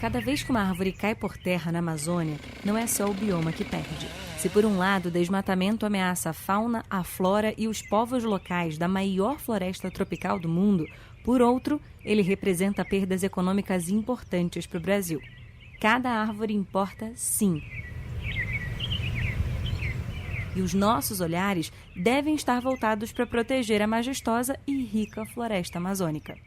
Cada vez que uma árvore cai por terra na Amazônia, não é só o bioma que perde. Se por um lado o desmatamento ameaça a fauna, a flora e os povos locais da maior floresta tropical do mundo, por outro, ele representa perdas econômicas importantes para o Brasil. Cada árvore importa, sim. E os nossos olhares devem estar voltados para proteger a majestosa e rica floresta amazônica.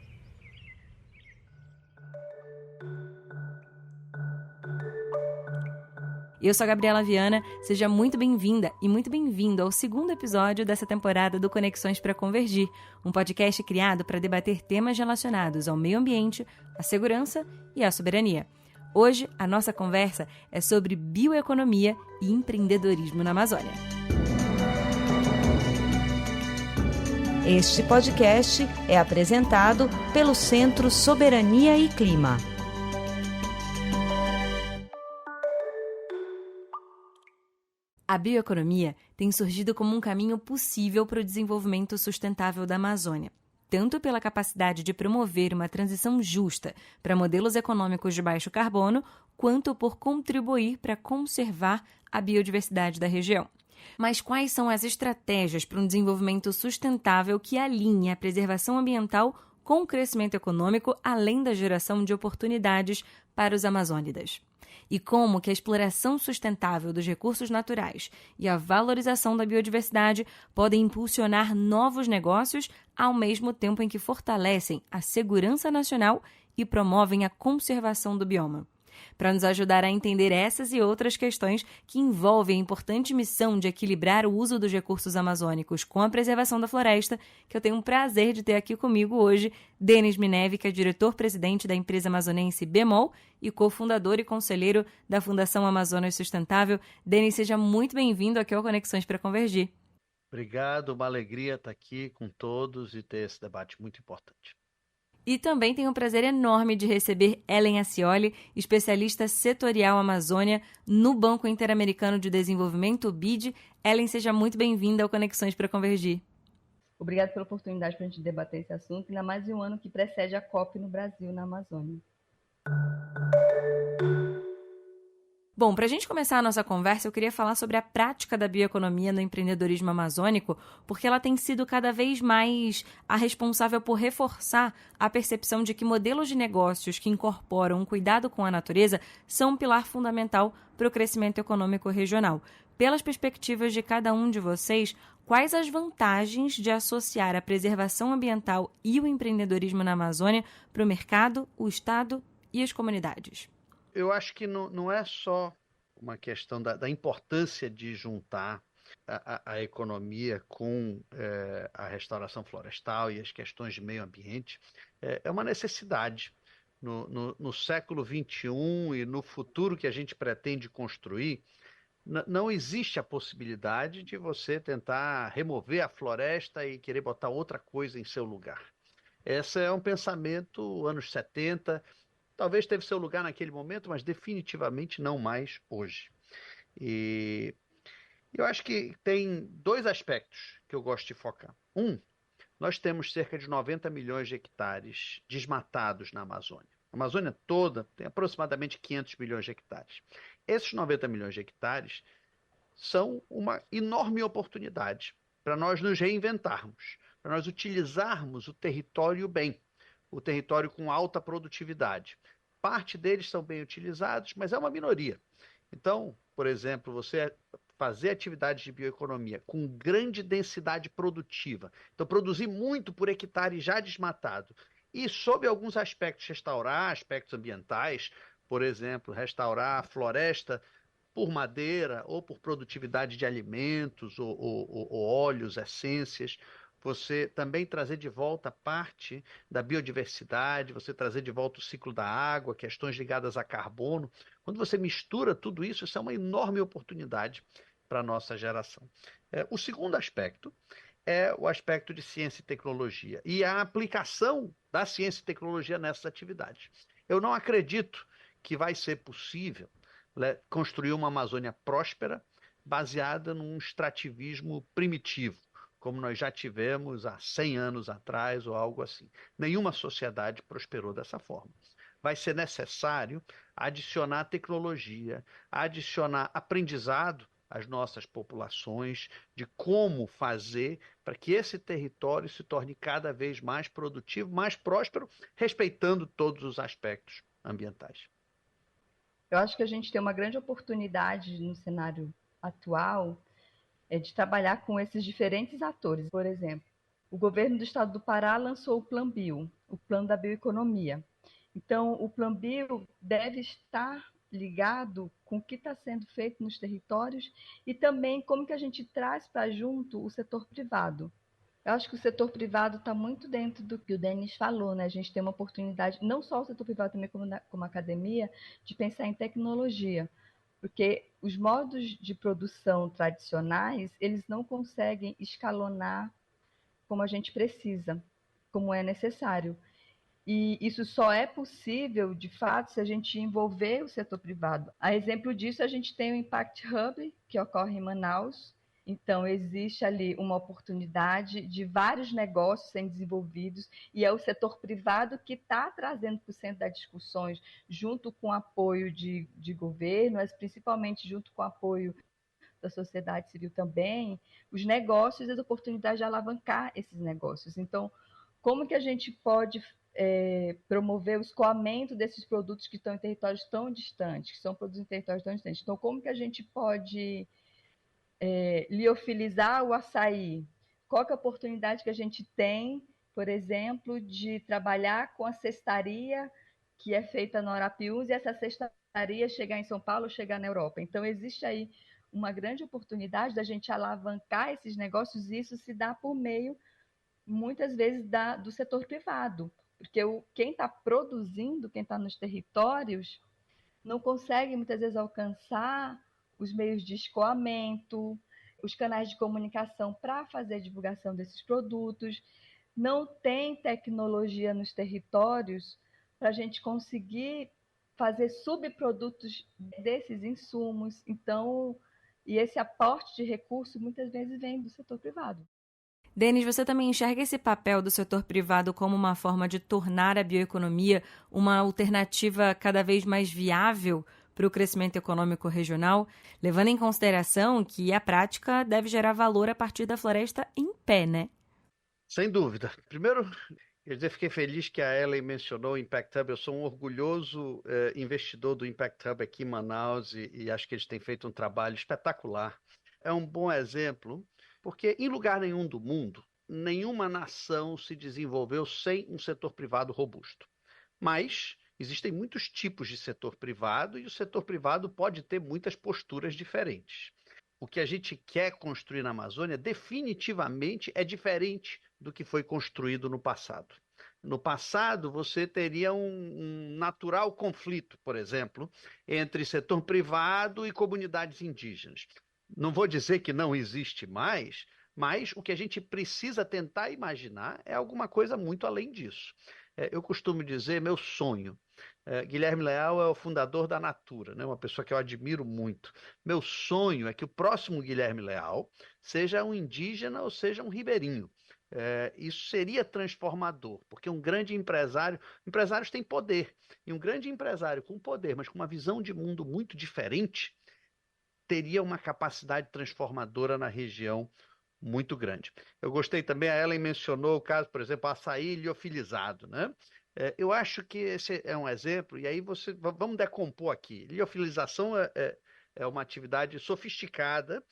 Eu sou a Gabriela Viana, seja muito bem-vinda e muito bem-vindo ao segundo episódio dessa temporada do Conexões para Convergir, um podcast criado para debater temas relacionados ao meio ambiente, à segurança e à soberania. Hoje, a nossa conversa é sobre bioeconomia e empreendedorismo na Amazônia. Este podcast é apresentado pelo Centro Soberania e Clima. A bioeconomia tem surgido como um caminho possível para o desenvolvimento sustentável da Amazônia, tanto pela capacidade de promover uma transição justa para modelos econômicos de baixo carbono, quanto por contribuir para conservar a biodiversidade da região. Mas quais são as estratégias para um desenvolvimento sustentável que alinhe a preservação ambiental com o crescimento econômico, além da geração de oportunidades para os amazônidas? E como que a exploração sustentável dos recursos naturais e a valorização da biodiversidade podem impulsionar novos negócios ao mesmo tempo em que fortalecem a segurança nacional e promovem a conservação do bioma. Para nos ajudar a entender essas e outras questões que envolvem a importante missão de equilibrar o uso dos recursos amazônicos com a preservação da floresta, que eu tenho um prazer de ter aqui comigo hoje Denis Minevy, que é diretor-presidente da empresa amazonense Bemol e cofundador e conselheiro da Fundação Amazonas Sustentável. Denis, seja muito bem-vindo aqui ao Conexões para Convergir. Obrigado, uma alegria estar aqui com todos e ter esse debate muito importante. E também tenho o prazer enorme de receber Ellen Acioli, especialista setorial Amazônia no Banco Interamericano de Desenvolvimento, o BID. Ellen, seja muito bem-vinda ao Conexões para Convergir. Obrigada pela oportunidade para a gente debater esse assunto, ainda mais em um ano que precede a COP no Brasil, na Amazônia. Bom, para a gente começar a nossa conversa, eu queria falar sobre a prática da bioeconomia no empreendedorismo amazônico, porque ela tem sido cada vez mais a responsável por reforçar a percepção de que modelos de negócios que incorporam um cuidado com a natureza são um pilar fundamental para o crescimento econômico regional. Pelas perspectivas de cada um de vocês, quais as vantagens de associar a preservação ambiental e o empreendedorismo na Amazônia para o mercado, o Estado e as comunidades? Eu acho que não é só uma questão da importância de juntar a economia com a restauração florestal e as questões de meio ambiente. É uma necessidade. No século XXI e no futuro que a gente pretende construir, não existe a possibilidade de você tentar remover a floresta e querer botar outra coisa em seu lugar. Esse é um pensamento anos 70. Talvez teve seu lugar naquele momento, mas definitivamente não mais hoje. E eu acho que tem dois aspectos que eu gosto de focar. Nós temos cerca de 90 milhões de hectares desmatados na Amazônia. A Amazônia toda tem aproximadamente 500 milhões de hectares. Esses 90 milhões de hectares são uma enorme oportunidade para nós nos reinventarmos, para nós utilizarmos o território bem. O território com alta produtividade. Parte deles são bem utilizados, mas é uma minoria. Então, por exemplo, você fazer atividades de bioeconomia com grande densidade produtiva, então produzir muito por hectare já desmatado, e sob alguns aspectos restaurar aspectos ambientais, por exemplo, restaurar a floresta por madeira ou por produtividade de alimentos ou óleos, essências, você também trazer de volta parte da biodiversidade, você trazer de volta o ciclo da água, questões ligadas a carbono. Quando você mistura tudo isso, isso é uma enorme oportunidade para a nossa geração. O segundo aspecto é o aspecto de ciência e tecnologia e a aplicação da ciência e tecnologia nessas atividades. Eu não acredito que vai ser possível construir uma Amazônia próspera baseada num extrativismo primitivo, como nós já tivemos há 100 anos atrás ou algo assim. Nenhuma sociedade prosperou dessa forma. vai ser necessário adicionar tecnologia, adicionar aprendizado às nossas populações de como fazer para que esse território se torne cada vez mais produtivo, mais próspero, respeitando todos os aspectos ambientais. Eu acho que a gente tem uma grande oportunidade no cenário atual de trabalhar com esses diferentes atores. Por exemplo, o governo do estado do Pará lançou o Plan Bio, o Plano da Bioeconomia. Então, o Plan Bio deve estar ligado com o que está sendo feito nos territórios e também como que a gente traz para junto o setor privado. Eu acho que o setor privado está muito dentro do que o Denis falou, né? A gente tem uma oportunidade, não só o setor privado, também como a academia, de pensar em tecnologia, porque os modos de produção tradicionais, eles não conseguem escalonar como a gente precisa, como é necessário. E isso só é possível, de fato, se a gente envolver o setor privado. A exemplo disso, a gente tem o Impact Hub, que ocorre em Manaus. Então, existe ali uma oportunidade de vários negócios sendo desenvolvidos e é o setor privado que está trazendo para o centro das discussões, junto com apoio de governo, mas principalmente junto com apoio da sociedade civil também, os negócios e as oportunidades de alavancar esses negócios. Então, como que a gente pode promover o escoamento desses produtos que estão em territórios tão distantes, que são produtos em territórios tão distantes? Então, como que a gente pode liofilizar o açaí? Qual que é a oportunidade que a gente tem, por exemplo, de trabalhar com a cestaria que é feita no Arapiuns e essa cestaria chegar em São Paulo ou chegar na Europa? Então, existe aí uma grande oportunidade da gente alavancar esses negócios e isso se dá por meio, muitas vezes, do setor privado. Porque quem está produzindo, quem está nos territórios, não consegue, muitas vezes, alcançar os meios de escoamento, os canais de comunicação para fazer a divulgação desses produtos. Não tem tecnologia nos territórios para a gente conseguir fazer subprodutos desses insumos. Então, e esse aporte de recursos muitas vezes vem do setor privado. Denis, você também enxerga esse papel do setor privado como uma forma de tornar a bioeconomia uma alternativa cada vez mais viável para o crescimento econômico regional, levando em consideração que a prática deve gerar valor a partir da floresta em pé, né? Sem dúvida. Primeiro, quer dizer, fiquei feliz que a Ellen mencionou o Impact Hub. Eu sou um orgulhoso investidor do Impact Hub aqui em Manaus e acho que eles têm feito um trabalho espetacular. É um bom exemplo, porque em lugar nenhum do mundo, nenhuma nação se desenvolveu sem um setor privado robusto. Mas existem muitos tipos de setor privado e o setor privado pode ter muitas posturas diferentes. O que a gente quer construir na Amazônia definitivamente é diferente do que foi construído no passado. No passado, você teria um natural conflito, por exemplo, entre setor privado e comunidades indígenas. Não vou dizer que não existe mais, mas o que a gente precisa tentar imaginar é alguma coisa muito além disso. Eu costumo dizer, meu sonho. Guilherme Leal é o fundador da Natura, né? Uma pessoa que eu admiro muito. Meu sonho é que o próximo Guilherme Leal seja um indígena ou seja um ribeirinho. Isso seria transformador, porque um grande empresário, empresários têm poder, e um grande empresário com poder, mas com uma visão de mundo muito diferente, teria uma capacidade transformadora na região muito grande. Eu gostei também, a Ellen mencionou o caso, por exemplo, açaí liofilizado, né? Eu acho que esse é um exemplo, e aí vamos decompor aqui. Liofilização é uma atividade sofisticada,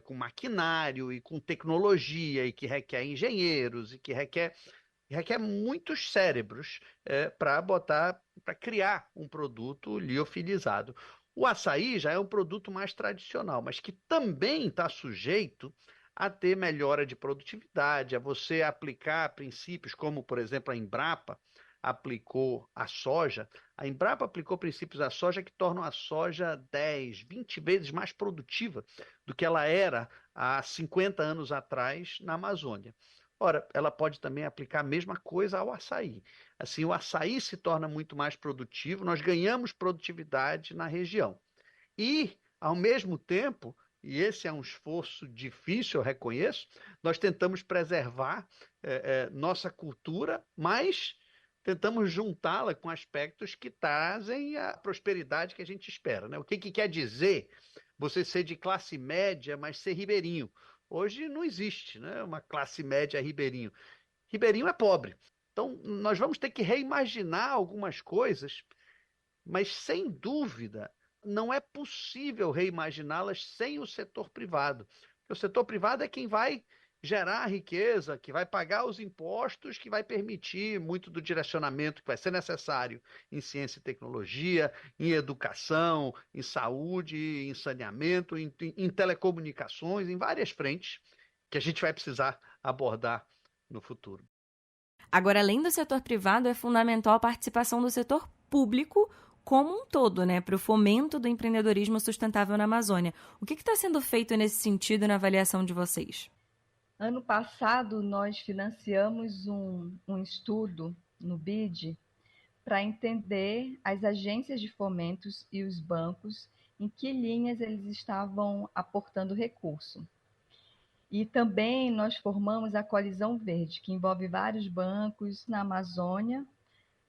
com maquinário e com tecnologia, e que requer engenheiros, e que requer muitos cérebros para criar um produto liofilizado. O açaí já é um produto mais tradicional, mas que também está sujeito a ter melhora de produtividade, a você aplicar princípios como, por exemplo, a Embrapa aplicou a soja. A Embrapa aplicou princípios à soja que tornam a soja 10, 20 vezes mais produtiva do que ela era há 50 anos atrás na Amazônia. Ora, ela pode também aplicar a mesma coisa ao açaí. Assim, o açaí se torna muito mais produtivo, nós ganhamos produtividade na região. E, ao mesmo tempo, e esse é um esforço difícil, eu reconheço, nós tentamos preservar nossa cultura, mas tentamos juntá-la com aspectos que trazem a prosperidade que a gente espera, né? O que quer dizer você ser de classe média, mas ser ribeirinho? Hoje não existe, né, uma classe média ribeirinho. Ribeirinho é pobre. Então, nós vamos ter que reimaginar algumas coisas, mas sem dúvida não é possível reimaginá-las sem o setor privado. Porque o setor privado é quem vai gerar riqueza, que vai pagar os impostos, que vai permitir muito do direcionamento que vai ser necessário em ciência e tecnologia, em educação, em saúde, em saneamento, em telecomunicações, em várias frentes que a gente vai precisar abordar no futuro. Agora, além do setor privado, é fundamental a participação do setor público como um todo, né, para o fomento do empreendedorismo sustentável na Amazônia. O que está sendo feito nesse sentido na avaliação de vocês? Ano passado, nós financiamos um estudo no BID para entender as agências de fomentos e os bancos em que linhas eles estavam aportando recurso. E também nós formamos a Coalizão Verde, que envolve vários bancos na Amazônia,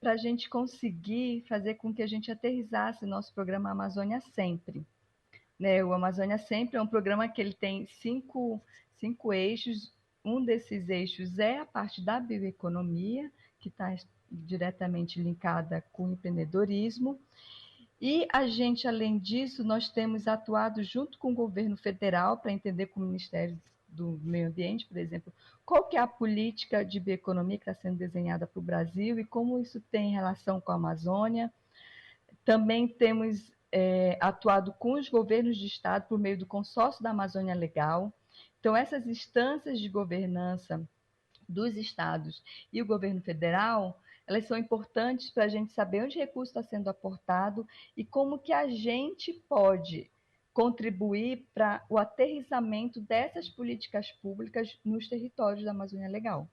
para a gente conseguir fazer com que a gente aterrissasse o nosso programa Amazônia Sempre. Né? O Amazônia Sempre é um programa que ele tem cinco eixos. Um desses eixos é a parte da bioeconomia, que está diretamente linkada com o empreendedorismo. E a gente, além disso, nós temos atuado junto com o governo federal para entender com o Ministério do Meio Ambiente, por exemplo, qual que é a política de bioeconomia que está sendo desenhada para o Brasil e como isso tem relação com a Amazônia. Também temos atuado com os governos de estado por meio do Consórcio da Amazônia Legal. Então, essas instâncias de governança dos estados e o governo federal, elas são importantes para a gente saber onde o recurso está sendo aportado e como que a gente pode contribuir para o aterrissamento dessas políticas públicas nos territórios da Amazônia Legal.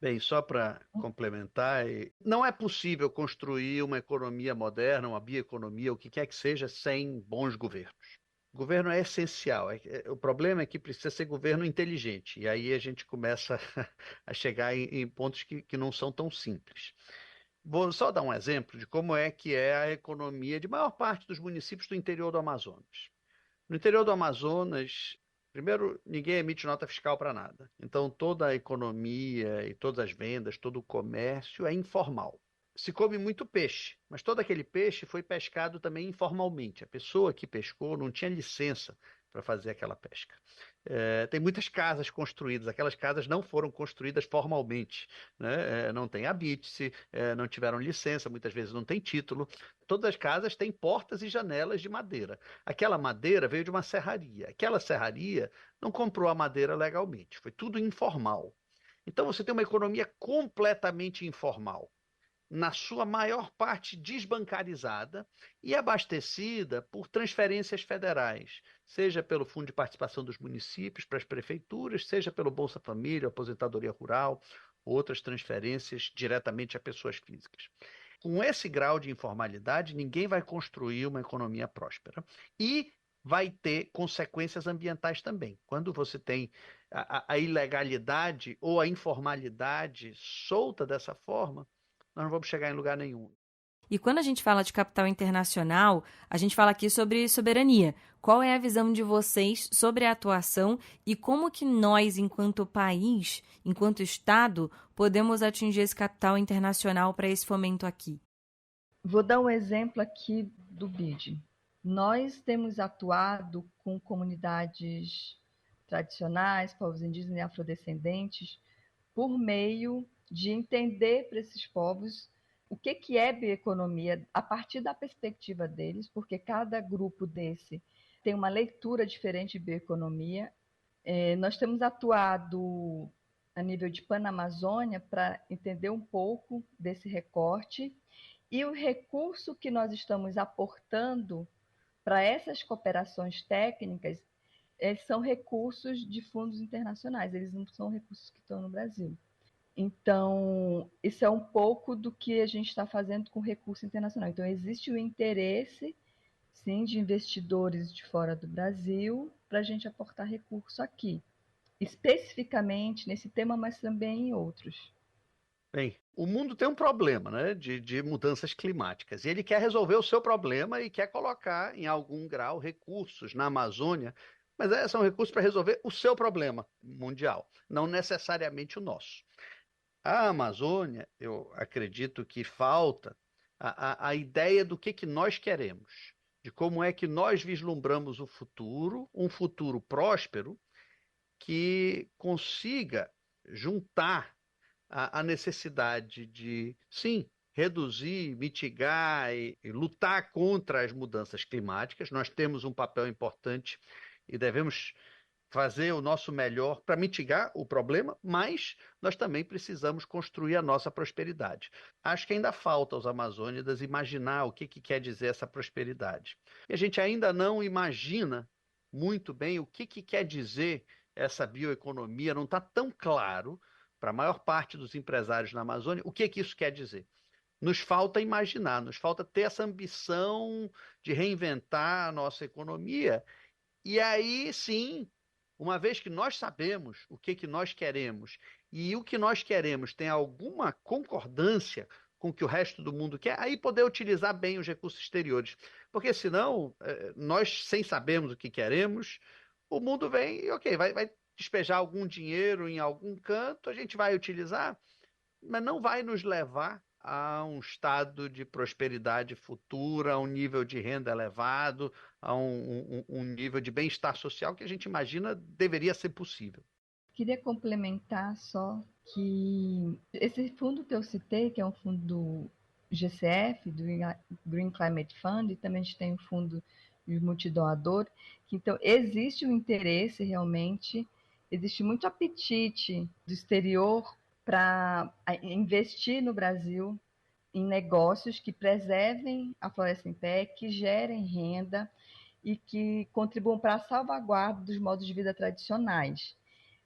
Bem, só para complementar, não é possível construir uma economia moderna, uma bioeconomia, o que quer que seja, sem bons governos. O governo é essencial. O problema é que precisa ser governo inteligente. E aí a gente começa a chegar em pontos que não são tão simples. Vou só dar um exemplo de como é que é a economia de maior parte dos municípios do interior do Amazonas. No interior do Amazonas, primeiro, ninguém emite nota fiscal para nada. Então, toda a economia e todas as vendas, todo o comércio é informal. Se come muito peixe, mas todo aquele peixe foi pescado também informalmente. A pessoa que pescou não tinha licença para fazer aquela pesca. Tem muitas casas construídas, aquelas casas não foram construídas formalmente, né? Não tem habite-se, não tiveram licença, muitas vezes não tem título. Todas as casas têm portas e janelas de madeira. Aquela madeira veio de uma serraria. Aquela serraria não comprou a madeira legalmente, foi tudo informal. Então você tem uma economia completamente informal, na sua maior parte desbancarizada e abastecida por transferências federais, seja pelo Fundo de Participação dos Municípios para as prefeituras, seja pelo Bolsa Família, Aposentadoria Rural, outras transferências diretamente a pessoas físicas. Com esse grau de informalidade, ninguém vai construir uma economia próspera e vai ter consequências ambientais também. Quando você tem a ilegalidade ou a informalidade solta dessa forma, nós não vamos chegar em lugar nenhum. E quando a gente fala de capital internacional, a gente fala aqui sobre soberania. Qual é a visão de vocês sobre a atuação e como que nós, enquanto país, enquanto Estado, podemos atingir esse capital internacional para esse fomento aqui? Vou dar um exemplo aqui do BID. Nós temos atuado com comunidades tradicionais, povos indígenas e afrodescendentes, por meio de entender para esses povos o que é bioeconomia a partir da perspectiva deles, porque cada grupo desse tem uma leitura diferente de bioeconomia. Nós temos atuado a nível de Panamazônia para entender um pouco desse recorte e o recurso que nós estamos aportando para essas cooperações técnicas são recursos de fundos internacionais, eles não são recursos que estão no Brasil. Então, isso é um pouco do que a gente está fazendo com recurso internacional. Então, existe o interesse, sim, de investidores de fora do Brasil para a gente aportar recurso aqui, especificamente nesse tema, mas também em outros. Bem, o mundo tem um problema, né, de mudanças climáticas, e ele quer resolver o seu problema e quer colocar, em algum grau, recursos na Amazônia, mas são recursos para resolver o seu problema mundial, não necessariamente o nosso. A Amazônia, eu acredito que falta a ideia do que nós queremos, de como é que nós vislumbramos o futuro, um futuro próspero, que consiga juntar a necessidade de, sim, reduzir, mitigar e lutar contra as mudanças climáticas. Nós temos um papel importante e devemos fazer o nosso melhor para mitigar o problema, mas nós também precisamos construir a nossa prosperidade. Acho que ainda falta aos amazônidas imaginar o que quer dizer essa prosperidade. E a gente ainda não imagina muito bem o que quer dizer essa bioeconomia, não está tão claro para a maior parte dos empresários na Amazônia o que isso quer dizer. Nos falta imaginar, nos falta ter essa ambição de reinventar a nossa economia. E aí, sim, uma vez que nós sabemos o que nós queremos e o que nós queremos tem alguma concordância com o que o resto do mundo quer, aí poder utilizar bem os recursos exteriores. Porque senão, nós, sem sabermos o que queremos, o mundo vem e, ok, vai despejar algum dinheiro em algum canto, a gente vai utilizar, mas não vai nos levar a um estado de prosperidade futura, a um nível de renda elevado, a um nível de bem-estar social que a gente imagina deveria ser possível. Queria complementar só que esse fundo que eu citei, que é um fundo do GCF, do Green Climate Fund, e também a gente tem o fundo multidoador, que então existe um interesse realmente, existe muito apetite do exterior para investir no Brasil em negócios que preservem a floresta em pé, que gerem renda e que contribuam para a salvaguarda dos modos de vida tradicionais.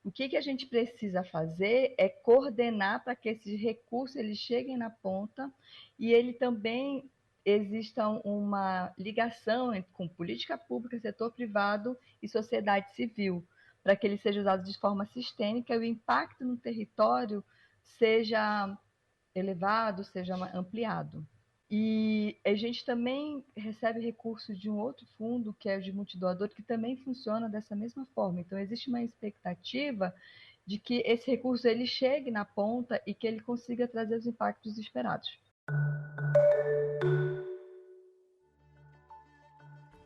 O que a gente precisa fazer é coordenar para que esses recursos eles cheguem na ponta e ele também exista uma ligação com política pública, setor privado e sociedade civil, para que eles sejam usados de forma sistêmica e o impacto no território seja elevado, seja ampliado. E a gente também recebe recursos de um outro fundo, que é o de multidoador, que também funciona dessa mesma forma. Então, existe uma expectativa de que esse recurso ele chegue na ponta e que ele consiga trazer os impactos esperados.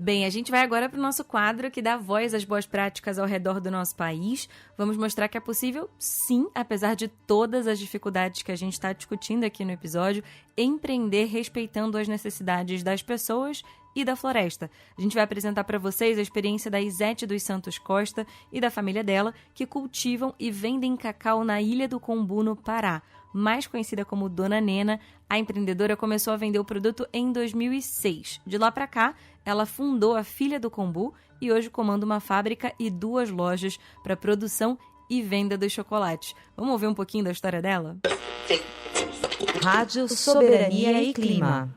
Bem, a gente vai agora para o nosso quadro que dá voz às boas práticas ao redor do nosso país. Vamos mostrar que é possível, sim, apesar de todas as dificuldades que a gente está discutindo aqui no episódio, empreender respeitando as necessidades das pessoas e da floresta. A gente vai apresentar para vocês a experiência da Isete dos Santos Costa e da família dela, que cultivam e vendem cacau na Ilha do Combu, no Pará. Mais conhecida como Dona Nena, a empreendedora começou a vender o produto em 2006. De lá para cá, ela fundou a Filha do Combu e hoje comanda uma fábrica e 2 lojas para produção e venda dos chocolates. Vamos ouvir um pouquinho da história dela? Rádio Soberania e Clima.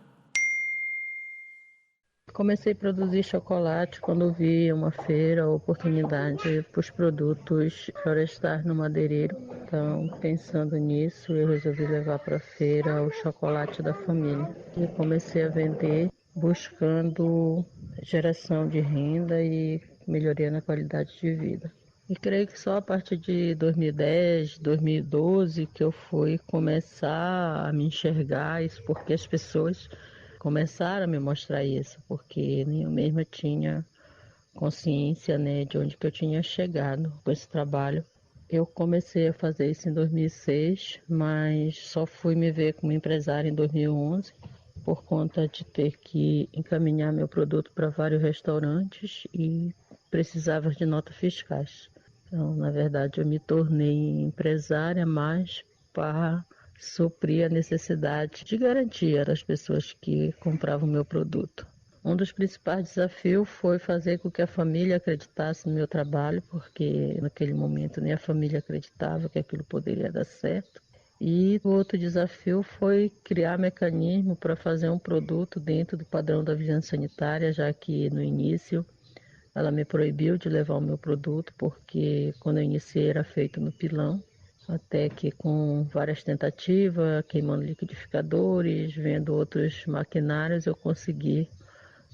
Comecei a produzir chocolate quando vi uma feira, oportunidade para os produtos florestais no madeireiro. Então, pensando nisso, eu resolvi levar para a feira o chocolate da família. E comecei a vender buscando geração de renda e melhoria na qualidade de vida. E creio que só a partir de 2010, 2012 que eu fui começar a me enxergar isso, porque as pessoas começaram a me mostrar isso, porque nem eu mesma tinha consciência, né, de onde que eu tinha chegado com esse trabalho. Eu comecei a fazer isso em 2006, mas só fui me ver como empresária em 2011, por conta de ter que encaminhar meu produto para vários restaurantes e precisava de notas fiscais. Então, na verdade, eu me tornei empresária mais para suprir a necessidade de garantia das pessoas que compravam o meu produto. Um dos principais desafios foi fazer com que a família acreditasse no meu trabalho, porque naquele momento nem a família acreditava que aquilo poderia dar certo. E o outro desafio foi criar mecanismo para fazer um produto dentro do padrão da vigilância sanitária, já que no início ela me proibiu de levar o meu produto, porque quando eu iniciei era feito no pilão. até que com várias tentativas, queimando liquidificadores, vendo outros maquinários, eu consegui,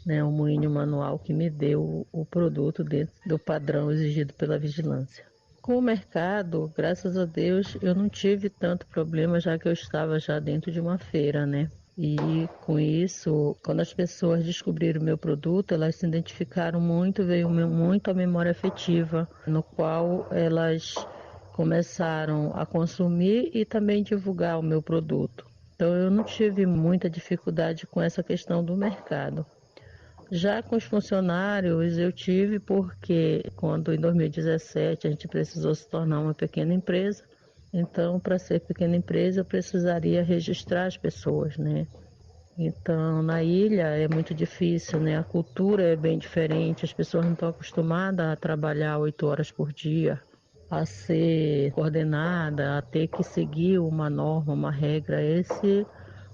né, um moinho manual que me deu o produto dentro do padrão exigido pela vigilância. Com o mercado, graças a Deus, eu não tive tanto problema, já que eu estava já dentro de uma feira, né? E com isso, quando as pessoas descobriram o meu produto, elas se identificaram muito, veio muito a memória afetiva, no qual elas começaram a consumir e também divulgar o meu produto. Então eu não tive muita dificuldade com essa questão do mercado. Já com os funcionários eu tive porque quando em 2017 a gente precisou se tornar uma pequena empresa, então para ser pequena empresa eu precisaria registrar as pessoas, né? Então na ilha é muito difícil, né? A cultura é bem diferente, as pessoas não estão acostumadas a trabalhar 8 horas por dia, a ser coordenada, a ter que seguir uma norma, uma regra. Esse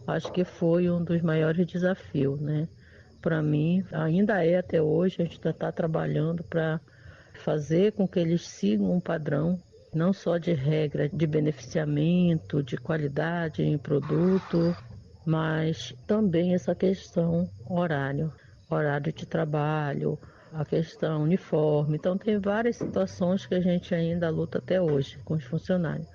acho que foi um dos maiores desafios, né? Para mim, ainda é até hoje, a gente está trabalhando para fazer com que eles sigam um padrão, não só de regra de beneficiamento, de qualidade em produto, mas também essa questão horário de trabalho, a questão uniforme. Então, tem várias situações que a gente ainda luta até hoje com os funcionários,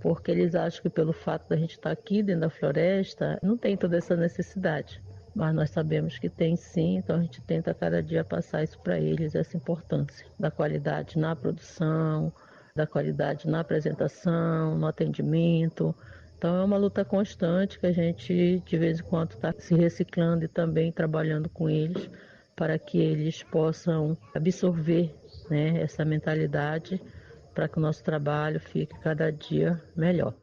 porque eles acham que pelo fato da gente estar aqui dentro da floresta, não tem toda essa necessidade. Mas nós sabemos que tem sim, então a gente tenta cada dia passar isso para eles, essa importância da qualidade na produção, da qualidade na apresentação, no atendimento. Então é uma luta constante que a gente de vez em quando está se reciclando e também trabalhando com eles para que eles possam absorver, né, essa mentalidade para que o nosso trabalho fique cada dia melhor.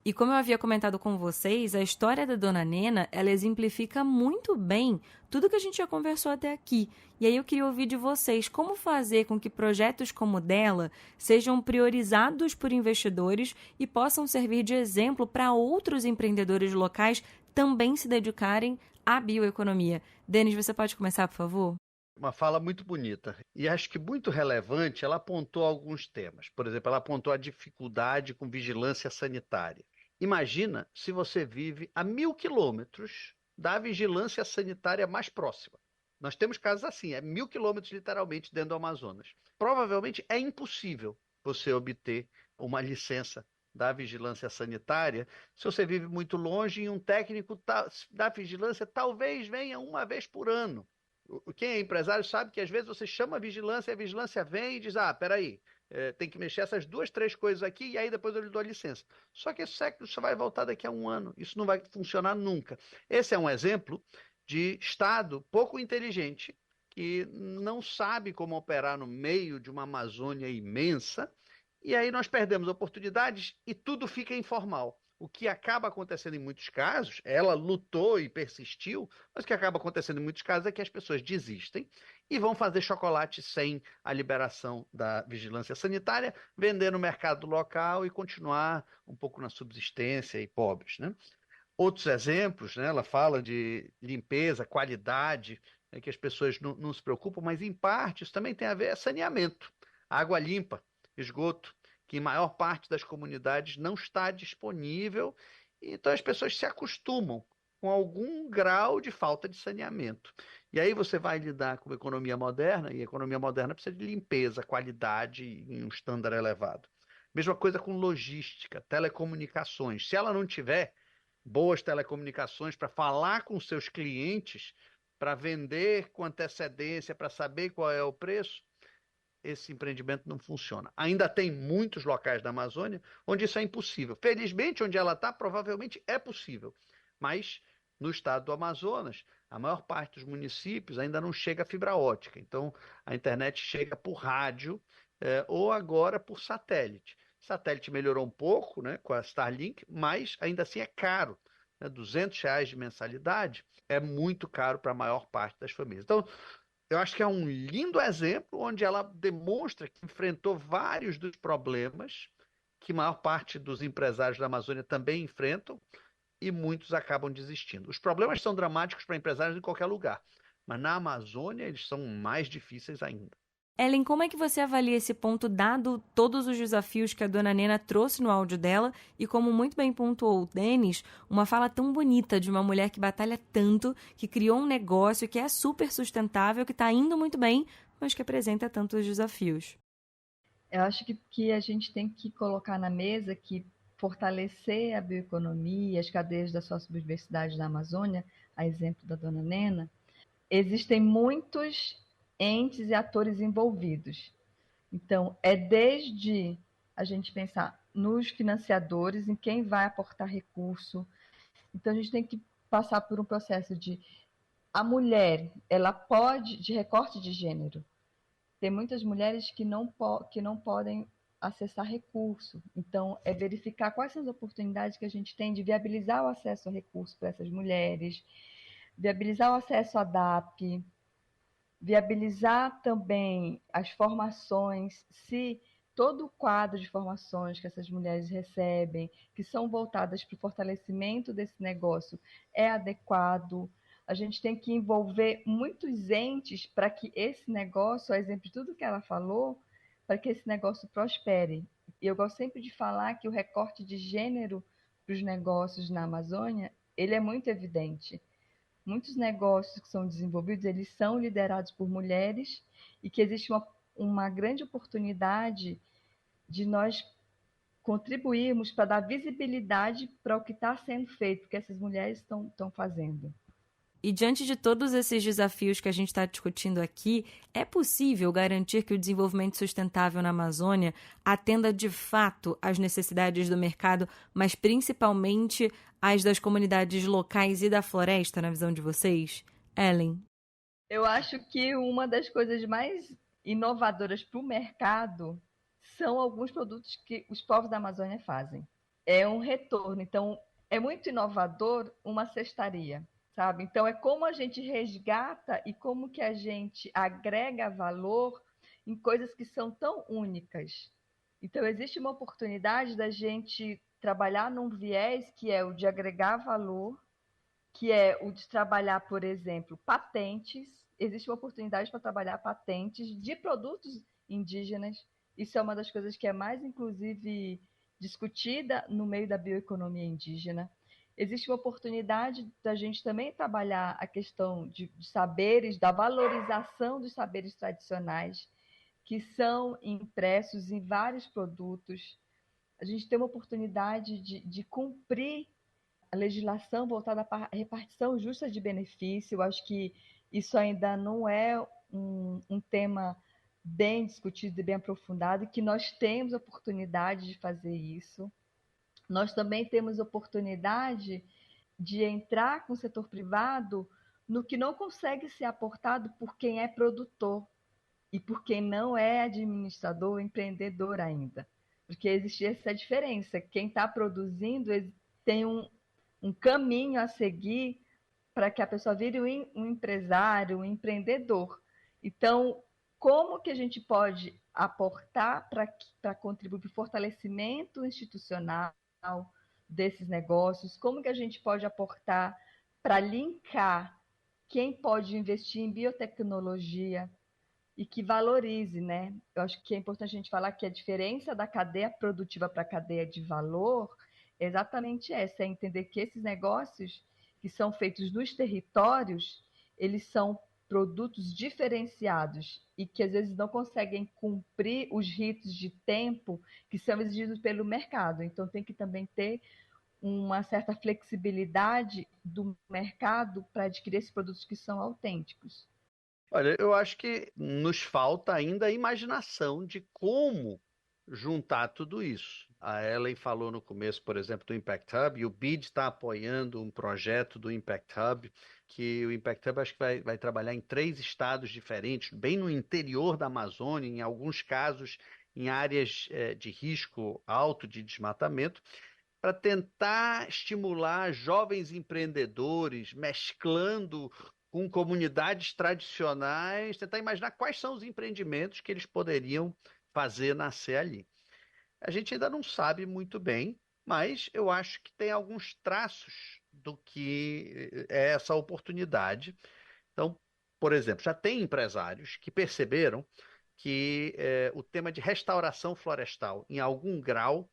E como eu havia comentado com vocês, a história da Dona Nena, ela exemplifica muito bem tudo que a gente já conversou até aqui. E aí eu queria ouvir de vocês como fazer com que projetos como o dela sejam priorizados por investidores e possam servir de exemplo para outros empreendedores locais também se dedicarem à bioeconomia. Denis, você pode começar, por favor? Uma fala muito bonita e acho que muito relevante. Ela apontou alguns temas. Por exemplo, ela apontou a dificuldade com vigilância sanitária. Imagina se você vive a 1.000 quilômetros da vigilância sanitária mais próxima. Nós temos casos assim, 1.000 quilômetros literalmente dentro do Amazonas. Provavelmente é impossível você obter uma licença da vigilância sanitária se você vive muito longe e um técnico da vigilância talvez venha uma vez por ano. Quem é empresário sabe que às vezes você chama a vigilância vem e diz, peraí, tem que mexer essas 2, 3 coisas aqui e aí depois eu lhe dou a licença. Só que esse século só vai voltar daqui a um ano. Isso não vai funcionar nunca. Esse é um exemplo de Estado pouco inteligente que não sabe como operar no meio de uma Amazônia imensa e aí nós perdemos oportunidades e tudo fica informal. O que acaba acontecendo em muitos casos, ela lutou e persistiu, mas o que acaba acontecendo em muitos casos é que as pessoas desistem e vão fazer chocolate sem a liberação da vigilância sanitária, vender no mercado local e continuar um pouco na subsistência e pobres, né? Outros exemplos, né? Ela fala de limpeza, qualidade, né, que as pessoas não se preocupam, mas em parte isso também tem a ver com saneamento, água limpa, esgoto, que em maior parte das comunidades não está disponível, então as pessoas se acostumam com algum grau de falta de saneamento. E aí você vai lidar com a economia moderna, e a economia moderna precisa de limpeza, qualidade em um estándar elevado. Mesma coisa com logística, telecomunicações. Se ela não tiver boas telecomunicações para falar com seus clientes, para vender com antecedência, para saber qual é o preço, esse empreendimento não funciona. Ainda tem muitos locais da Amazônia onde isso é impossível. Felizmente, onde ela está, provavelmente é possível. Mas no estado do Amazonas, a maior parte dos municípios ainda não chega a fibra ótica. Então, a internet chega por rádio ou agora por satélite. Satélite melhorou um pouco, né, com a Starlink, mas ainda assim é caro. Né, R$ 200 de mensalidade é muito caro para a maior parte das famílias. Então, eu acho que é um lindo exemplo onde ela demonstra que enfrentou vários dos problemas que a maior parte dos empresários da Amazônia também enfrentam e muitos acabam desistindo. Os problemas são dramáticos para empresários em qualquer lugar, mas na Amazônia eles são mais difíceis ainda. Ellen, como é que você avalia esse ponto, dado todos os desafios que a dona Nena trouxe no áudio dela e, como muito bem pontuou o Denis, uma fala tão bonita de uma mulher que batalha tanto, que criou um negócio que é super sustentável, que está indo muito bem, mas que apresenta tantos desafios? Eu acho que a gente tem que colocar na mesa que fortalecer a bioeconomia, as cadeias da sociobiodiversidade da Amazônia, a exemplo da dona Nena, existem muitos entes e atores envolvidos. Então, é desde a gente pensar nos financiadores, em quem vai aportar recurso. Então, a gente tem que passar por um processo de a mulher, ela pode, de recorte de gênero. Tem muitas mulheres que não podem acessar recurso. Então, é verificar quais são as oportunidades que a gente tem de viabilizar o acesso a recurso para essas mulheres, viabilizar o acesso à DAP, viabilizar também as formações, se todo o quadro de formações que essas mulheres recebem, que são voltadas para o fortalecimento desse negócio, é adequado. A gente tem que envolver muitos entes para que esse negócio, a exemplo de tudo que ela falou, para que esse negócio prospere. E eu gosto sempre de falar que o recorte de gênero para os negócios na Amazônia, ele é muito evidente. Muitos negócios que são desenvolvidos, eles são liderados por mulheres e que existe uma grande oportunidade de nós contribuirmos para dar visibilidade para o que está sendo feito, que essas mulheres estão fazendo. E diante de todos esses desafios que a gente está discutindo aqui, é possível garantir que o desenvolvimento sustentável na Amazônia atenda de fato às necessidades do mercado, mas principalmente às das comunidades locais e da floresta, na visão de vocês? Ellen? Eu acho que uma das coisas mais inovadoras para o mercado são alguns produtos que os povos da Amazônia fazem. É um retorno. Então, é muito inovador uma cestaria. Sabe? Então, é como a gente resgata e como que a gente agrega valor em coisas que são tão únicas. Então, existe uma oportunidade da gente trabalhar num viés que é o de agregar valor, que é o de trabalhar, por exemplo, patentes. Existe uma oportunidade para trabalhar patentes de produtos indígenas. Isso é uma das coisas que é mais, inclusive, discutida no meio da bioeconomia indígena. Existe uma oportunidade da gente também trabalhar a questão de saberes, da valorização dos saberes tradicionais, que são impressos em vários produtos. A gente tem uma oportunidade de cumprir a legislação voltada para a repartição justa de benefício. Eu acho que isso ainda não é um tema bem discutido e bem aprofundado, e que nós temos a oportunidade de fazer isso. Nós também temos oportunidade de entrar com o setor privado no que não consegue ser aportado por quem é produtor e por quem não é administrador ou empreendedor ainda. Porque existe essa diferença. Quem está produzindo tem um caminho a seguir para que a pessoa vire um empresário, um empreendedor. Então, como que a gente pode aportar para contribuir para o fortalecimento institucional desses negócios? Como que a gente pode aportar para linkar quem pode investir em biotecnologia e que valorize, né? Eu acho que é importante a gente falar que a diferença da cadeia produtiva para a cadeia de valor é exatamente essa, é entender que esses negócios que são feitos nos territórios, eles são produtos diferenciados e que às vezes não conseguem cumprir os ritos de tempo que são exigidos pelo mercado. Então tem que também ter uma certa flexibilidade do mercado para adquirir esses produtos que são autênticos. Olha, eu acho que nos falta ainda a imaginação de como juntar tudo isso. A Ellen falou no começo, por exemplo, do Impact Hub, e o BID está apoiando um projeto do Impact Hub, que o Impact Hub acho que vai trabalhar em 3 estados diferentes, bem no interior da Amazônia, em alguns casos em áreas de risco alto de desmatamento, para tentar estimular jovens empreendedores, mesclando com comunidades tradicionais, tentar imaginar quais são os empreendimentos que eles poderiam fazer nascer ali. A gente ainda não sabe muito bem, mas eu acho que tem alguns traços do que é essa oportunidade. Então, por exemplo, já tem empresários que perceberam que o tema de restauração florestal, em algum grau,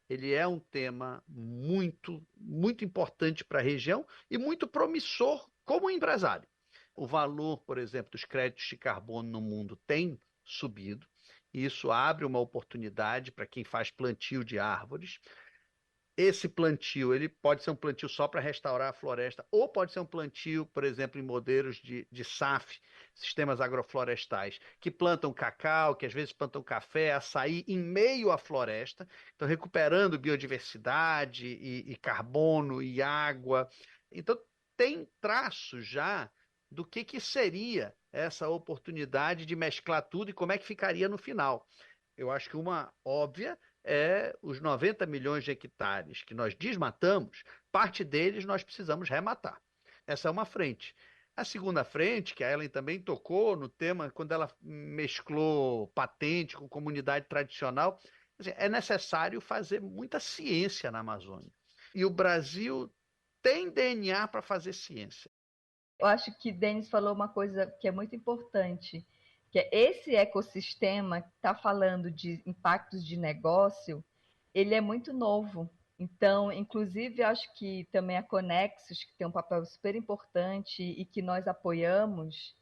ele é um tema muito, muito importante para a região e muito promissor como empresário. O valor, por exemplo, dos créditos de carbono no mundo tem subido, e isso abre uma oportunidade para quem faz plantio de árvores. Esse plantio, ele pode ser um plantio só para restaurar a floresta, ou pode ser um plantio, por exemplo, em modelos de SAF, sistemas agroflorestais, que plantam cacau, que às vezes plantam café, açaí, em meio à floresta, então recuperando biodiversidade e carbono e água. Então, tem traços já do que seria essa oportunidade de mesclar tudo e como é que ficaria no final. Eu acho que uma óbvia é os 90 milhões de hectares que nós desmatamos, parte deles nós precisamos rematar. Essa é uma frente. A segunda frente, que a Ellen também tocou no tema, quando ela mesclou patente com comunidade tradicional, é necessário fazer muita ciência na Amazônia. E o Brasil tem DNA para fazer ciência. Eu acho que Denis falou uma coisa que é muito importante, que é esse ecossistema que está falando de impactos de negócio, ele é muito novo. Então, inclusive, acho que também a Conexus, que tem um papel super importante e que nós apoiamos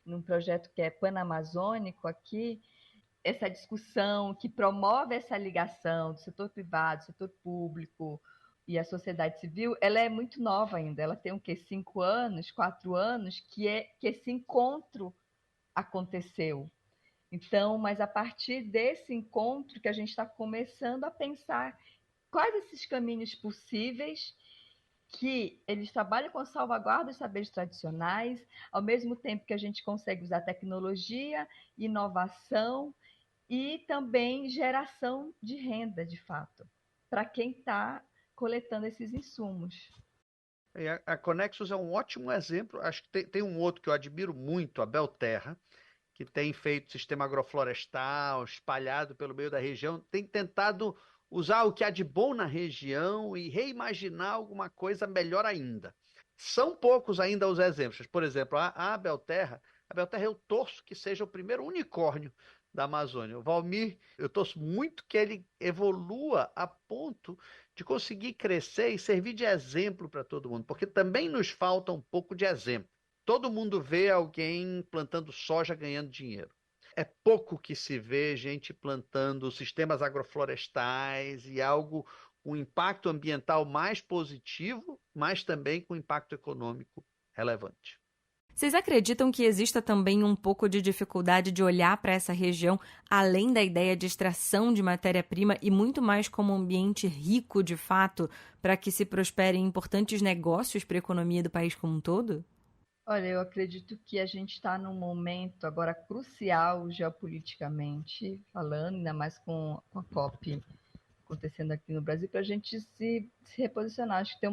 num projeto que é panamazônico aqui, essa discussão que promove essa ligação do setor privado, do setor público e a sociedade civil, ela é muito nova ainda. Ela tem 5 anos, 4 anos, que esse encontro aconteceu. Então, mas a partir desse encontro que a gente está começando a pensar quais esses caminhos possíveis, que eles trabalham com salvaguarda dos saberes tradicionais, ao mesmo tempo que a gente consegue usar tecnologia, inovação e também geração de renda, de fato, para quem está coletando esses insumos. A Conexus é um ótimo exemplo. Acho que tem um outro que eu admiro muito, a Belterra, que tem feito sistema agroflorestal espalhado pelo meio da região, tem tentado usar o que há de bom na região e reimaginar alguma coisa melhor ainda. São poucos ainda os exemplos. Por exemplo, a Belterra eu torço que seja o primeiro unicórnio da Amazônia. O Valmir, eu torço muito que ele evolua a ponto de conseguir crescer e servir de exemplo para todo mundo, porque também nos falta um pouco de exemplo. Todo mundo vê alguém plantando soja ganhando dinheiro. É pouco que se vê gente plantando sistemas agroflorestais e algo com impacto ambiental mais positivo, mas também com impacto econômico relevante. Vocês acreditam que exista também um pouco de dificuldade de olhar para essa região além da ideia de extração de matéria-prima e muito mais como um ambiente rico, de fato, para que se prosperem importantes negócios para a economia do país como um todo? Olha, eu acredito que a gente está num momento agora crucial geopoliticamente falando, ainda mais com a COP acontecendo aqui no Brasil, para a gente se reposicionar. Acho que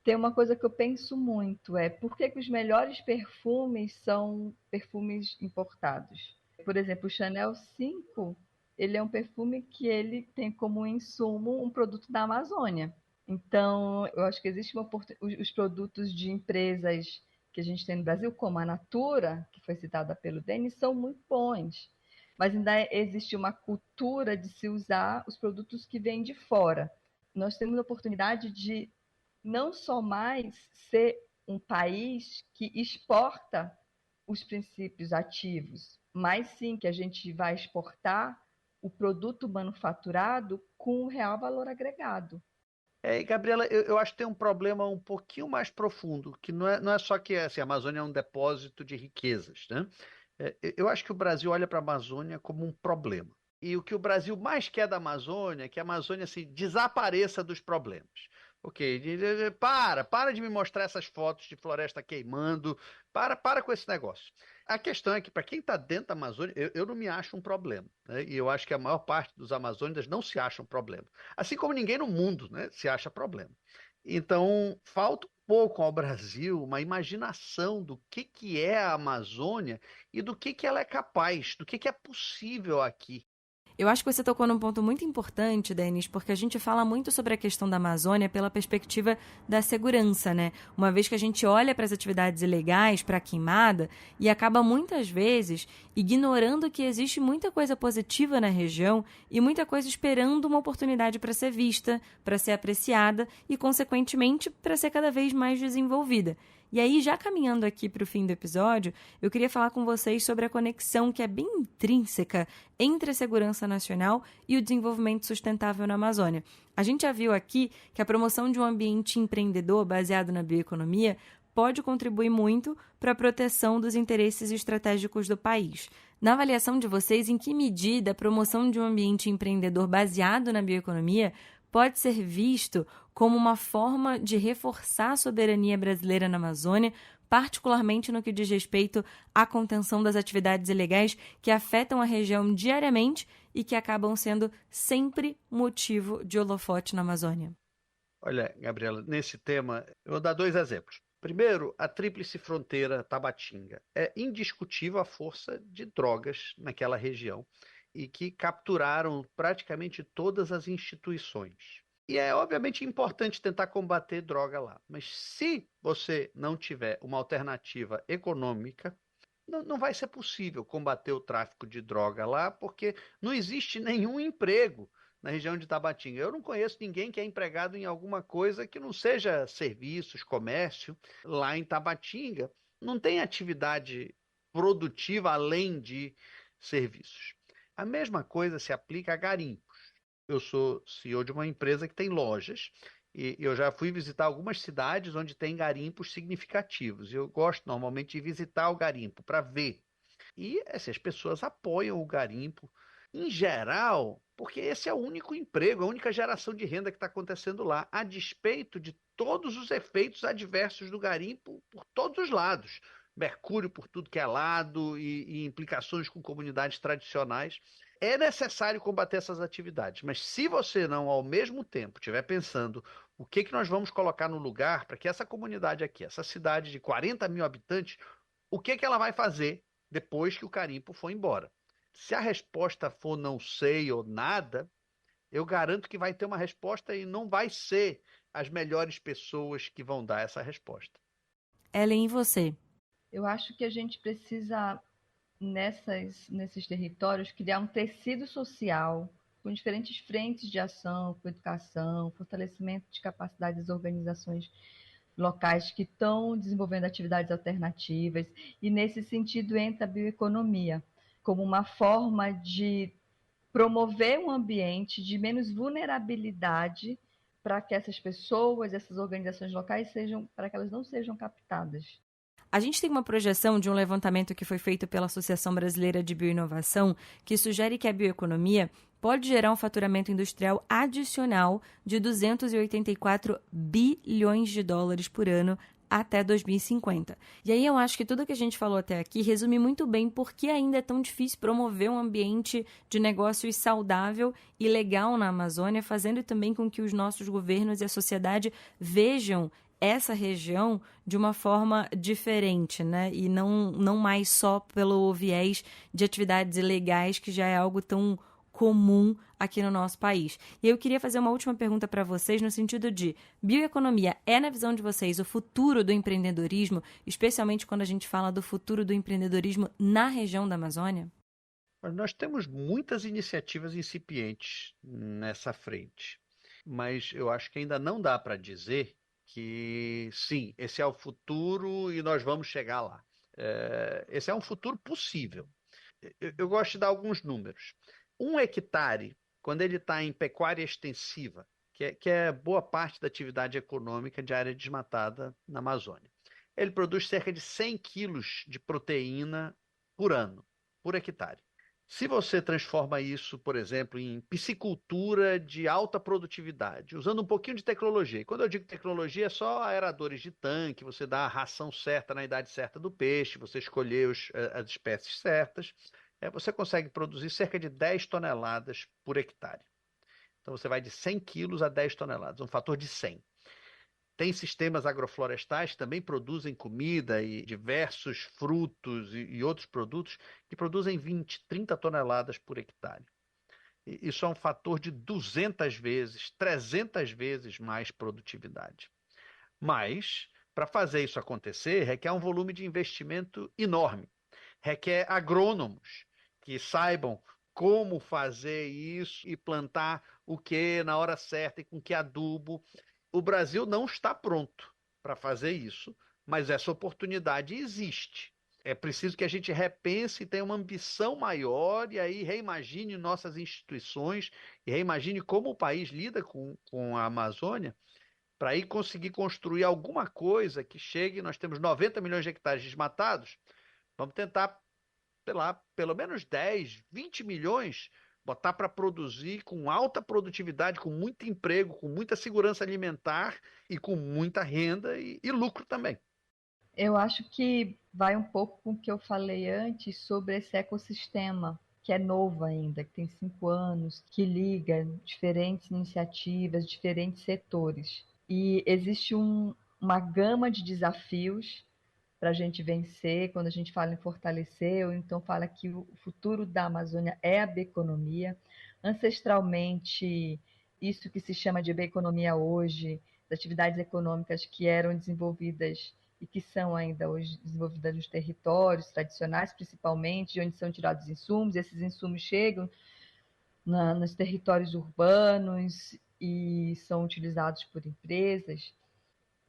tem uma coisa que eu penso muito, por que os melhores perfumes são perfumes importados? Por exemplo, o Chanel 5, ele é um perfume que ele tem como insumo um produto da Amazônia. Então, eu acho que existe os produtos de empresas que a gente tem no Brasil, como a Natura, que foi citada pelo Denis, são muito bons. Mas ainda existe uma cultura de se usar os produtos que vêm de fora. Nós temos a oportunidade de não só mais ser um país que exporta os princípios ativos, mas sim que a gente vai exportar o produto manufaturado com um real valor agregado. Gabriela, eu acho que tem um problema um pouquinho mais profundo, que não é só que assim, a Amazônia é um depósito de riquezas, né? Eu acho que o Brasil olha para a Amazônia como um problema. E o que o Brasil mais quer da Amazônia é que a Amazônia assim, desapareça dos problemas. Ok, para de me mostrar essas fotos de floresta queimando, para com esse negócio. A questão é que, para quem está dentro da Amazônia, eu não me acho um problema, né? E eu acho que a maior parte dos amazônicos não se acha um problema. Assim como ninguém no mundo, né, se acha problema. Então, falta um pouco ao Brasil uma imaginação do que é a Amazônia e do que ela é capaz, do que é possível aqui. Eu acho que você tocou num ponto muito importante, Denis, porque a gente fala muito sobre a questão da Amazônia pela perspectiva da segurança, né? Uma vez que a gente olha para as atividades ilegais, para a queimada, e acaba muitas vezes ignorando que existe muita coisa positiva na região e muita coisa esperando uma oportunidade para ser vista, para ser apreciada e, consequentemente, para ser cada vez mais desenvolvida. E aí, já caminhando aqui para o fim do episódio, eu queria falar com vocês sobre a conexão que é bem intrínseca entre a segurança nacional e o desenvolvimento sustentável na Amazônia. A gente já viu aqui que a promoção de um ambiente empreendedor baseado na bioeconomia pode contribuir muito para a proteção dos interesses estratégicos do país. Na avaliação de vocês, em que medida a promoção de um ambiente empreendedor baseado na bioeconomia pode ser visto como uma forma de reforçar a soberania brasileira na Amazônia, particularmente no que diz respeito à contenção das atividades ilegais que afetam a região diariamente e que acabam sendo sempre motivo de holofote na Amazônia? Olha, Gabriela, nesse tema, eu vou dar 2 exemplos. Primeiro, a Tríplice Fronteira Tabatinga. É indiscutível a força de drogas naquela região e que capturaram praticamente todas as instituições. E é obviamente importante tentar combater droga lá, mas se você não tiver uma alternativa econômica, não vai ser possível combater o tráfico de droga lá, porque não existe nenhum emprego na região de Tabatinga. Eu não conheço ninguém que é empregado em alguma coisa que não seja serviços, comércio, lá em Tabatinga. Não tem atividade produtiva além de serviços. A mesma coisa se aplica a garimpos. Eu sou CEO de uma empresa que tem lojas e eu já fui visitar algumas cidades onde tem garimpos significativos. Eu gosto normalmente de visitar o garimpo para ver. E as pessoas apoiam o garimpo, em geral, porque esse é o único emprego, a única geração de renda que está acontecendo lá, a despeito de todos os efeitos adversos do garimpo por todos os lados. Mercúrio por tudo que é lado e implicações com comunidades tradicionais. É necessário combater essas atividades, mas se você não, ao mesmo tempo, estiver pensando o que nós vamos colocar no lugar para que essa comunidade aqui, essa cidade de 40 mil habitantes, o que ela vai fazer depois que o garimpo for embora? Se a resposta for não sei ou nada, eu garanto que vai ter uma resposta e não vai ser as melhores pessoas que vão dar essa resposta. Ellen, e você? Eu acho que a gente precisa, nesses territórios, criar um tecido social com diferentes frentes de ação, com educação, fortalecimento de capacidade das organizações locais que estão desenvolvendo atividades alternativas. E, nesse sentido, entra a bioeconomia como uma forma de promover um ambiente de menos vulnerabilidade para que essas pessoas, essas organizações locais para que elas não sejam captadas. A gente tem uma projeção de um levantamento que foi feito pela Associação Brasileira de Bioinovação que sugere que a bioeconomia pode gerar um faturamento industrial adicional de 284 bilhões de dólares por ano até 2050. E aí eu acho que tudo que a gente falou até aqui resume muito bem por que ainda é tão difícil promover um ambiente de negócios saudável e legal na Amazônia, fazendo também com que os nossos governos e a sociedade vejam essa região de uma forma diferente, né? E não mais só pelo viés de atividades ilegais, que já é algo tão comum aqui no nosso país. E eu queria fazer uma última pergunta para vocês no sentido de bioeconomia é, na visão de vocês, o futuro do empreendedorismo, especialmente quando a gente fala do futuro do empreendedorismo na região da Amazônia? Nós temos muitas iniciativas incipientes nessa frente, mas eu acho que ainda não dá para dizer que sim, esse é o futuro e nós vamos chegar lá. Esse é um futuro possível. Eu gosto de dar alguns números. 1 hectare, quando ele está em pecuária extensiva, que é boa parte da atividade econômica de área desmatada na Amazônia, ele produz cerca de 100 quilos de proteína por ano, por hectare. Se você transforma isso, por exemplo, em piscicultura de alta produtividade, usando um pouquinho de tecnologia, e quando eu digo tecnologia é só aeradores de tanque, você dá a ração certa na idade certa do peixe, você escolher as espécies certas, você consegue produzir cerca de 10 toneladas por hectare. Então você vai de 100 quilos a 10 toneladas, um fator de 100. Tem sistemas agroflorestais que também produzem comida e diversos frutos e outros produtos que produzem 20, 30 toneladas por hectare. isso é um fator de 200 vezes, 300 vezes mais produtividade. Mas, para fazer isso acontecer, requer um volume de investimento enorme. Requer agrônomos que saibam como fazer isso e plantar o que na hora certa e com que adubo. O Brasil não está pronto para fazer isso, mas essa oportunidade existe. É preciso que a gente repense e tenha uma ambição maior e aí reimagine nossas instituições e reimagine como o país lida com a Amazônia para aí conseguir construir alguma coisa que chegue. Nós temos 90 milhões de hectares desmatados, vamos tentar, sei lá, pelo menos 10, 20 milhões, botar para produzir com alta produtividade, com muito emprego, com muita segurança alimentar e com muita renda e lucro também. Eu acho que vai um pouco com o que eu falei antes sobre esse ecossistema, que é novo ainda, que tem 5 anos, que liga diferentes iniciativas, diferentes setores. E existe uma gama de desafios para a gente vencer, quando a gente fala em fortalecer, ou então fala que o futuro da Amazônia é a bioeconomia. Ancestralmente, isso que se chama de bioeconomia hoje, as atividades econômicas que eram desenvolvidas e que são ainda hoje desenvolvidas nos territórios tradicionais, principalmente, de onde são tirados insumos, e esses insumos chegam nos territórios urbanos e são utilizados por empresas.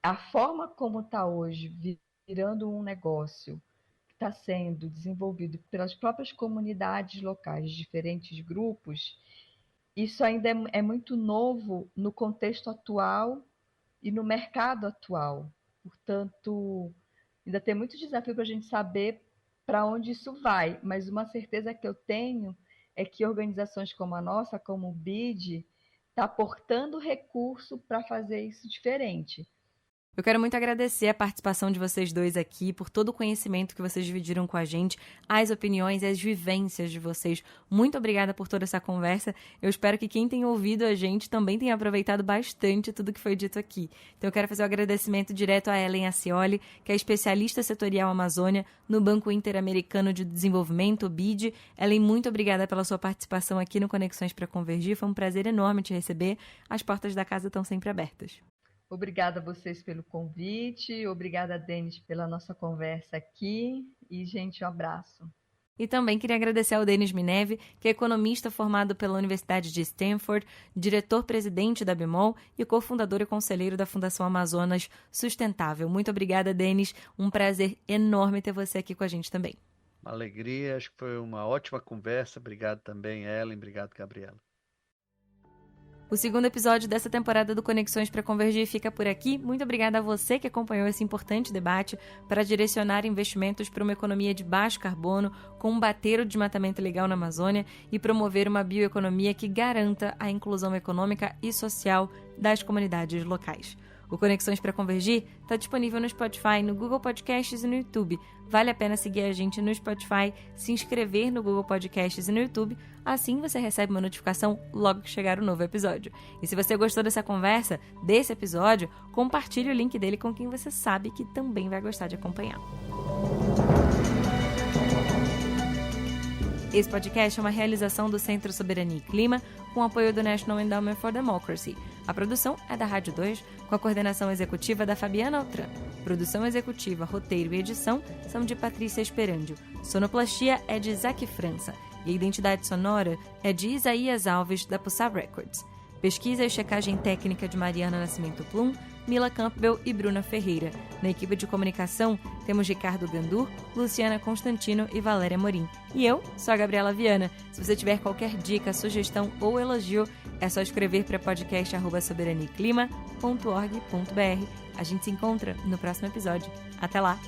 A forma como está hoje, virando um negócio que está sendo desenvolvido pelas próprias comunidades locais, diferentes grupos, isso ainda é muito novo no contexto atual e no mercado atual. Portanto, ainda tem muito desafio para a gente saber para onde isso vai, mas uma certeza que eu tenho é que organizações como a nossa, como o BID, está aportando recurso para fazer isso diferente. Eu quero muito agradecer a participação de vocês dois aqui, por todo o conhecimento que vocês dividiram com a gente, as opiniões e as vivências de vocês. Muito obrigada por toda essa conversa. Eu espero que quem tem ouvido a gente também tenha aproveitado bastante tudo que foi dito aqui. Então eu quero fazer um agradecimento direto a Ellen Acioli, que é especialista setorial Amazônia no Banco Interamericano de Desenvolvimento, o BID. Ellen, muito obrigada pela sua participação aqui no Conexões para Convergir. Foi um prazer enorme te receber. As portas da casa estão sempre abertas. Obrigada a vocês pelo convite, obrigada, Denis, pela nossa conversa aqui e, gente, um abraço. E também queria agradecer ao Denis Mineve, que é economista formado pela Universidade de Stanford, diretor-presidente da Bemol e cofundador e conselheiro da Fundação Amazonas Sustentável. Muito obrigada, Denis. Um prazer enorme ter você aqui com a gente também. Uma alegria, acho que foi uma ótima conversa. Obrigado também, Ellen. Obrigado, Gabriela. O segundo episódio dessa temporada do Conexões para Convergir fica por aqui. Muito obrigada a você que acompanhou esse importante debate para direcionar investimentos para uma economia de baixo carbono, combater o desmatamento ilegal na Amazônia e promover uma bioeconomia que garanta a inclusão econômica e social das comunidades locais. O Conexões para Convergir está disponível no Spotify, no Google Podcasts e no YouTube. Vale a pena seguir a gente no Spotify, se inscrever no Google Podcasts e no YouTube, assim você recebe uma notificação logo que chegar o novo episódio. E se você gostou dessa conversa, desse episódio, compartilhe o link dele com quem você sabe que também vai gostar de acompanhar. Esse podcast é uma realização do Centro Soberania e Clima, com apoio do National Endowment for Democracy. A produção é da Rádio 2, com a coordenação executiva da Fabiana Altran. Produção executiva, roteiro e edição são de Patrícia Esperandio. Sonoplastia é de Isaac França. E a identidade sonora é de Isaías Alves, da Pussab Records. Pesquisa e checagem técnica de Mariana Nascimento Plum, Mila Campbell e Bruna Ferreira. Na equipe de comunicação, temos Ricardo Gandur, Luciana Constantino e Valéria Morim. E eu sou a Gabriela Viana. Se você tiver qualquer dica, sugestão ou elogio, é só escrever para podcast@soberaniaclima.org.br. A gente se encontra no próximo episódio. Até lá!